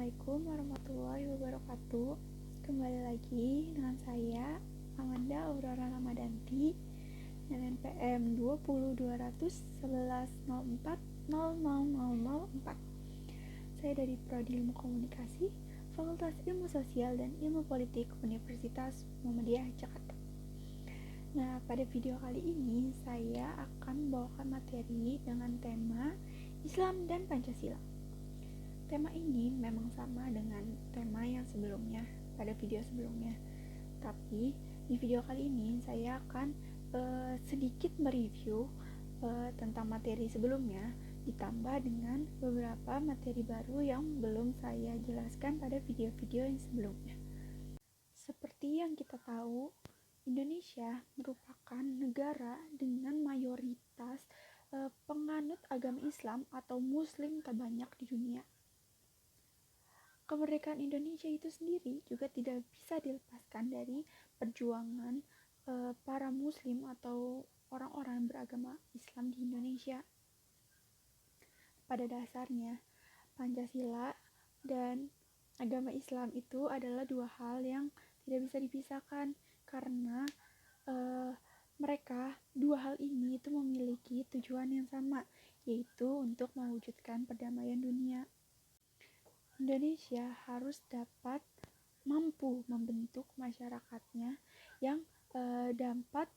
Assalamualaikum warahmatullahi wabarakatuh. Kembali lagi dengan saya Amanda Aurora Ramadanti dengan NPM 2021110400004. Saya dari Prodi Ilmu Komunikasi, Fakultas Ilmu Sosial dan Ilmu Politik Universitas Muhammadiyah Jakarta. Nah, pada video kali ini saya akan membawakan materi dengan tema Islam dan Pancasila. Tema ini memang sama dengan tema yang sebelumnya, pada video sebelumnya. Tapi di video kali ini saya akan sedikit mereview tentang materi sebelumnya, ditambah dengan beberapa materi baru yang belum saya jelaskan pada video-video yang sebelumnya. Seperti yang kita tahu, Indonesia merupakan negara dengan mayoritas penganut agama Islam atau Muslim terbanyak di dunia. Kemerdekaan Indonesia itu sendiri juga tidak bisa dilepaskan dari perjuangan para Muslim atau orang-orang beragama Islam di Indonesia. Pada dasarnya, Pancasila dan agama Islam itu adalah dua hal yang tidak bisa dipisahkan karena mereka dua hal ini itu memiliki tujuan yang sama, yaitu untuk mewujudkan perdamaian dunia. Indonesia harus dapat mampu membentuk masyarakatnya yang dapat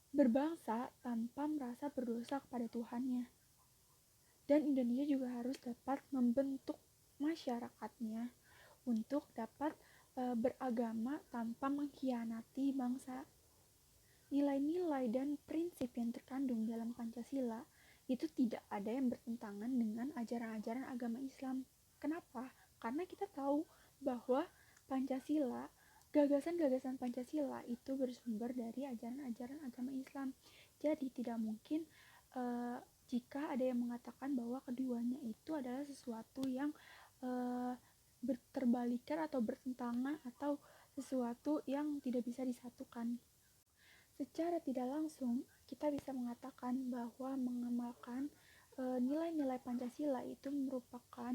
berbangsa tanpa merasa berdosa kepada Tuhannya. Dan Indonesia juga harus dapat membentuk masyarakatnya untuk dapat beragama tanpa mengkhianati bangsa. Nilai-nilai dan prinsip yang terkandung dalam Pancasila itu tidak ada yang bertentangan dengan ajaran-ajaran agama Islam. Kenapa? Karena kita tahu bahwa Pancasila, gagasan-gagasan Pancasila itu bersumber dari ajaran-ajaran agama Islam. Jadi tidak mungkin jika ada yang mengatakan bahwa keduanya itu adalah sesuatu yang terbalikan atau bertentangan atau sesuatu yang tidak bisa disatukan. Secara tidak langsung, kita bisa mengatakan bahwa mengamalkan nilai-nilai Pancasila itu merupakan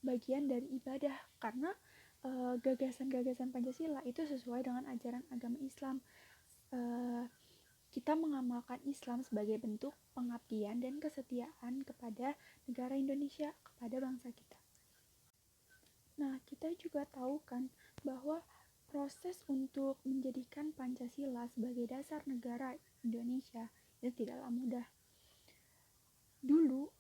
bagian dari ibadah karena gagasan-gagasan Pancasila itu sesuai dengan ajaran agama Islam. Kita mengamalkan Islam sebagai bentuk pengabdian dan kesetiaan kepada negara Indonesia, kepada bangsa kita. Nah, kita juga tahu kan bahwa proses untuk menjadikan Pancasila sebagai dasar negara Indonesia itu tidaklah mudah. Dulu,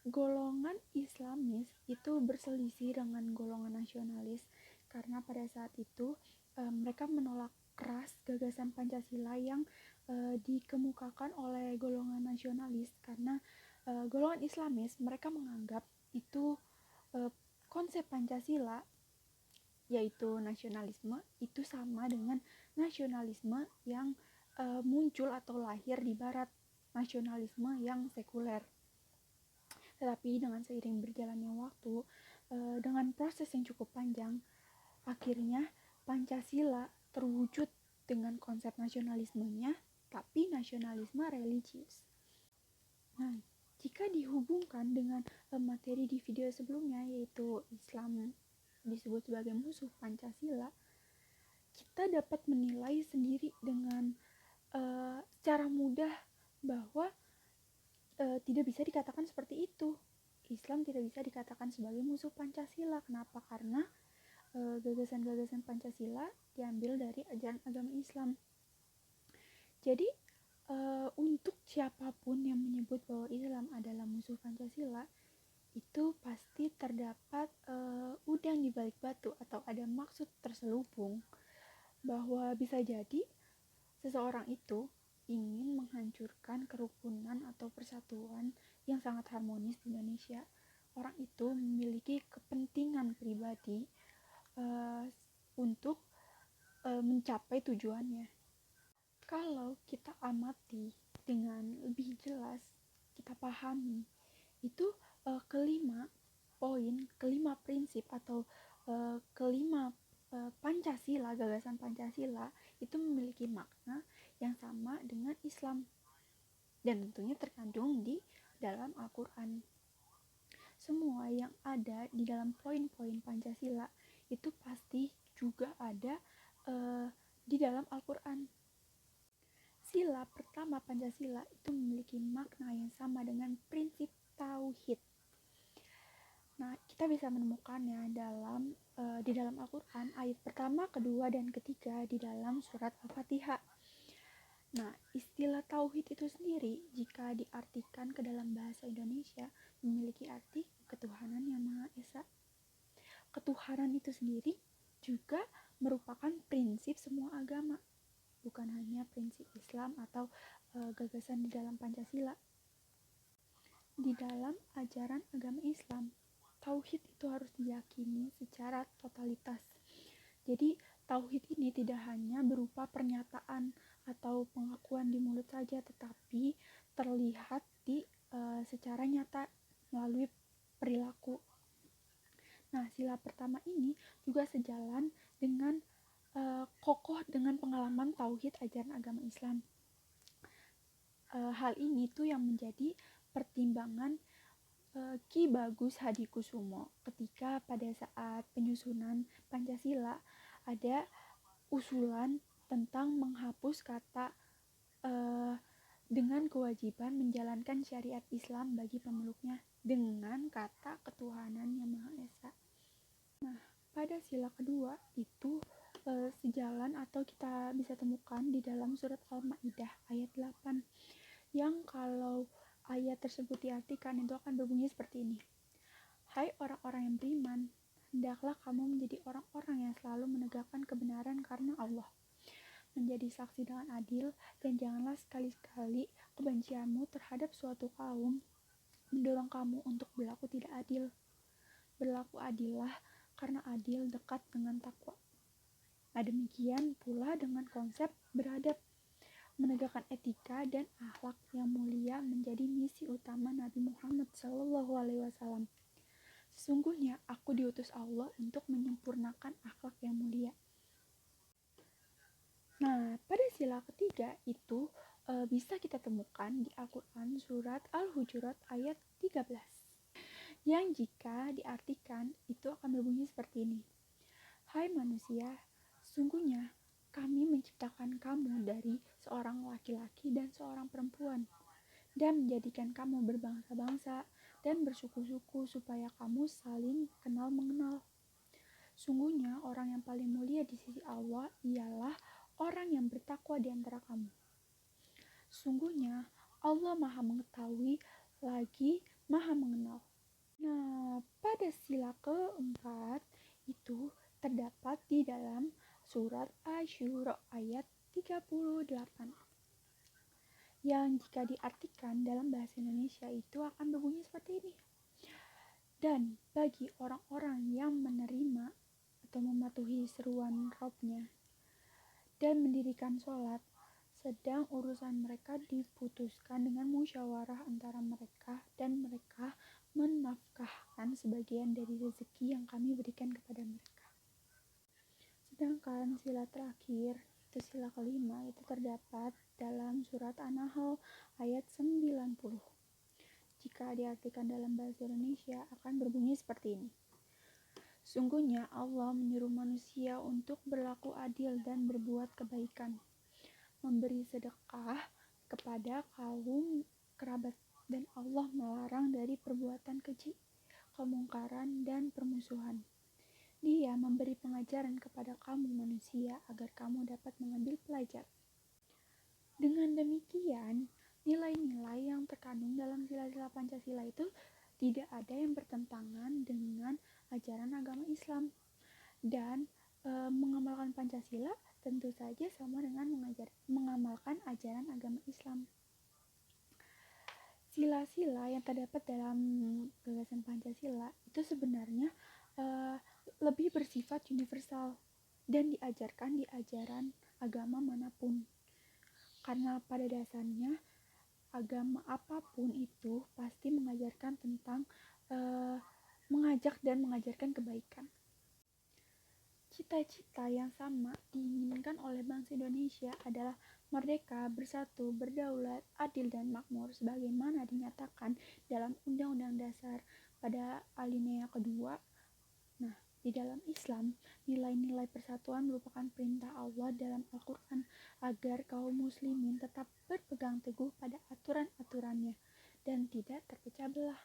golongan Islamis itu berselisih dengan golongan nasionalis karena pada saat itu mereka menolak keras gagasan Pancasila yang dikemukakan oleh golongan nasionalis karena golongan Islamis mereka menganggap itu konsep Pancasila yaitu nasionalisme itu sama dengan nasionalisme yang muncul atau lahir di barat, nasionalisme yang sekuler. Tetapi dengan seiring berjalannya waktu, dengan proses yang cukup panjang, akhirnya Pancasila terwujud dengan konsep nasionalismenya, tapi nasionalisme religius. Nah, jika dihubungkan dengan materi di video sebelumnya, yaitu Islam disebut sebagai musuh Pancasila, kita dapat menilai sendiri dengan secara mudah bahwa tidak bisa dikatakan seperti itu. Islam tidak bisa dikatakan sebagai musuh Pancasila. Kenapa? Karena gagasan-gagasan Pancasila diambil dari ajaran agama Islam. Jadi untuk siapapun yang menyebut bahwa Islam adalah musuh Pancasila, itu pasti terdapat udang di balik batu atau ada maksud terselubung bahwa bisa jadi seseorang itu ingin menghancurkan kerukunan atau persatuan yang sangat harmonis di Indonesia. Orang itu memiliki kepentingan pribadi untuk mencapai tujuannya. Kalau kita amati dengan lebih jelas, kita pahami, itu kelima prinsip atau kelima Pancasila, gagasan Pancasila itu memiliki makna yang sama dengan Islam dan tentunya terkandung di dalam Al-Quran. semua yang ada di dalam poin-poin Pancasila itu pasti juga ada di dalam Al-Quran. Sila pertama Pancasila itu memiliki makna yang sama dengan prinsip tauhid. Nah, kita bisa menemukannya di dalam Al-Quran ayat pertama, kedua, dan ketiga di dalam surat Al-Fatihah. Nah, istilah tauhid itu sendiri jika diartikan ke dalam bahasa Indonesia memiliki arti ketuhanan yang Maha Esa. Ketuhanan itu sendiri juga merupakan prinsip semua agama, bukan hanya prinsip Islam atau gagasan di dalam Pancasila. Di dalam ajaran agama Islam, tauhid itu harus diyakini secara totalitas. Jadi, tauhid ini tidak hanya berupa pernyataan atau pengakuan di mulut saja, tetapi terlihat secara nyata melalui perilaku. Nah, sila pertama ini juga sejalan dengan kokoh dengan pengalaman tauhid ajaran agama Islam. Hal ini tuh yang menjadi pertimbangan Ki Bagus Hadikusumo ketika pada saat penyusunan Pancasila ada usulan tentang menghapus kata dengan kewajiban menjalankan syariat Islam bagi pemeluknya dengan kata ketuhanan yang Maha Esa. Nah, pada sila kedua itu sejalan atau kita bisa temukan di dalam surat Al-Maidah ayat 8 yang kalau ayat tersebut diartikan itu akan berbunyi seperti ini. Hai orang-orang yang beriman, hendaklah kamu menjadi orang-orang yang selalu menegakkan kebenaran karena Allah, menjadi saksi dengan adil, dan janganlah sekali-kali kebencianmu terhadap suatu kaum mendorong kamu untuk berlaku tidak adil. Berlaku adillah, karena adil dekat dengan takwa. Nah, demikian pula dengan konsep beradab. Menegakkan etika dan akhlak yang mulia menjadi misi utama Nabi Muhammad SAW. Sesungguhnya aku diutus Allah untuk menyempurnakan akhlak yang mulia. Nah, pada sila ketiga itu bisa kita temukan di Al-Quran surat Al-Hujurat ayat 13. Yang jika diartikan itu akan berbunyi seperti ini. Hai manusia, sesungguhnya kami menciptakan kamu dari seorang laki-laki dan seorang perempuan, dan menjadikan kamu berbangsa-bangsa dan bersuku-suku supaya kamu saling kenal mengenal. Sungguhnya orang yang paling mulia di sisi Allah ialah orang yang bertakwa di antara kamu. Sungguhnya Allah Maha Mengetahui lagi Maha Mengenal. Nah, pada sila keempat itu terdapat di dalam surat Asy-Syura ayat 38 yang jika diartikan dalam bahasa Indonesia itu akan berbunyi seperti ini. Dan bagi orang-orang yang menerima atau mematuhi seruan Rabb-nya dan mendirikan sholat, sedang urusan mereka diputuskan dengan musyawarah antara mereka dan mereka menafkahkan sebagian dari rezeki yang kami berikan kepada mereka. Sedangkan sila terakhir, itu sila kelima, itu terdapat dalam surat An-Nahl ayat 90. Jika diartikan dalam bahasa Indonesia akan berbunyi seperti ini. Sungguhnya Allah menyuruh manusia untuk berlaku adil dan berbuat kebaikan, memberi sedekah kepada kaum kerabat, dan Allah melarang dari perbuatan keji, kemungkaran, dan permusuhan. Dia memberi pengajaran kepada kamu manusia agar kamu dapat mengambil pelajaran. Dengan demikian, nilai-nilai yang terkandung dalam sila-sila Pancasila itu tidak ada yang bertentangan dengan ajaran agama Islam. Dan mengamalkan Pancasila tentu saja sama dengan mengamalkan ajaran agama Islam. Sila-sila yang terdapat dalam gagasan Pancasila itu sebenarnya lebih bersifat universal dan diajarkan di ajaran agama manapun. Karena pada dasarnya agama apapun itu pasti mengajarkan tentang mengajak dan mengajarkan kebaikan. Cita-cita yang sama diinginkan oleh bangsa Indonesia adalah merdeka, bersatu, berdaulat, adil, dan makmur sebagaimana dinyatakan dalam Undang-Undang Dasar pada alinea kedua. Nah, di dalam Islam, nilai-nilai persatuan merupakan perintah Allah dalam Al-Quran agar kaum muslimin tetap berpegang teguh pada aturan-aturannya dan tidak terpecah belah.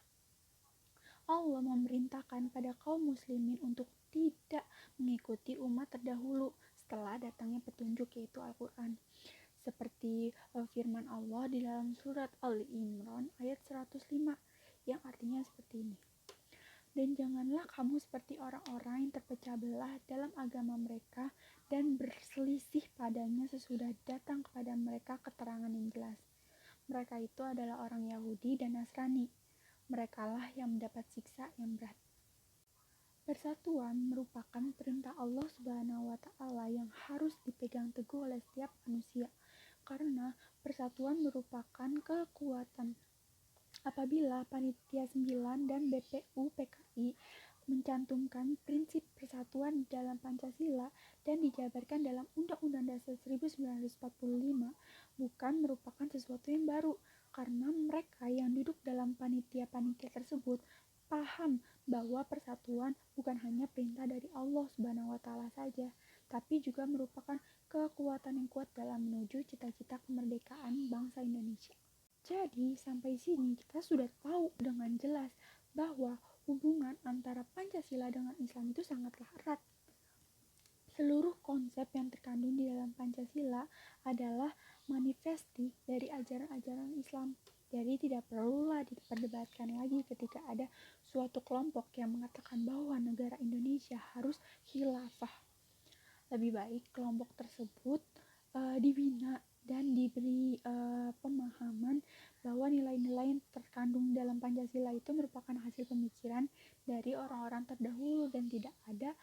Allah memerintahkan pada kaum muslimin untuk tidak mengikuti umat terdahulu setelah datangnya petunjuk, yaitu Al-Quran. Seperti firman Allah di dalam surat Al-Imran ayat 105 yang artinya seperti ini. Dan janganlah kamu seperti orang-orang yang terpecah belah dalam agama mereka dan berselisih padanya sesudah datang kepada mereka keterangan yang jelas. Mereka itu adalah orang Yahudi dan Nasrani. Merekalah yang mendapat siksa yang berat. Persatuan merupakan perintah Allah Subhanahu wa Ta'ala yang harus dipegang teguh oleh setiap manusia, karena persatuan merupakan kekuatan. Apabila Panitia 9 dan BPU PKI mencantumkan prinsip persatuan dalam Pancasila dan dijabarkan dalam Undang-Undang Dasar 1945, bukan merupakan sesuatu yang baru, karena mereka yang duduk dalam panitia-panitia tersebut paham bahwa persatuan bukan hanya perintah dari Allah Subhanahu wa Ta'ala saja, tapi juga merupakan kekuatan yang kuat dalam menuju cita-cita kemerdekaan bangsa Indonesia. Jadi, sampai sini kita sudah tahu dengan jelas bahwa hubungan antara Pancasila dengan Islam itu sangatlah erat. Seluruh konsep yang terkandung di dalam Pancasila adalah manifesti dari ajaran-ajaran Islam. Jadi tidak perlulah diperdebatkan lagi ketika ada suatu kelompok yang mengatakan bahwa negara Indonesia harus khilafah. Lebih baik kelompok tersebut dibina dan diberi pemahaman bahwa nilai-nilai yang terkandung dalam Pancasila itu merupakan hasil pemikiran dari orang-orang terdahulu dan tidak ada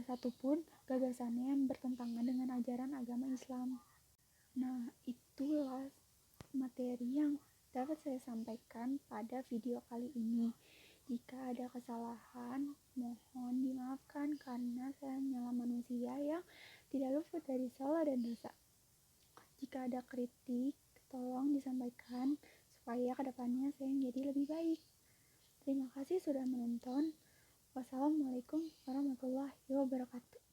satupun gagasannya yang bertentangan dengan ajaran agama Islam. Nah, itulah materi yang dapat saya sampaikan pada video kali ini. Jika ada kesalahan, mohon dimaafkan karena saya hanyalah manusia yang tidak luput dari salah dan dosa. Jika ada kritik, tolong disampaikan supaya kedepannya saya menjadi lebih baik. Terima kasih sudah menonton. Wassalamualaikum warahmatullahi wabarakatuh.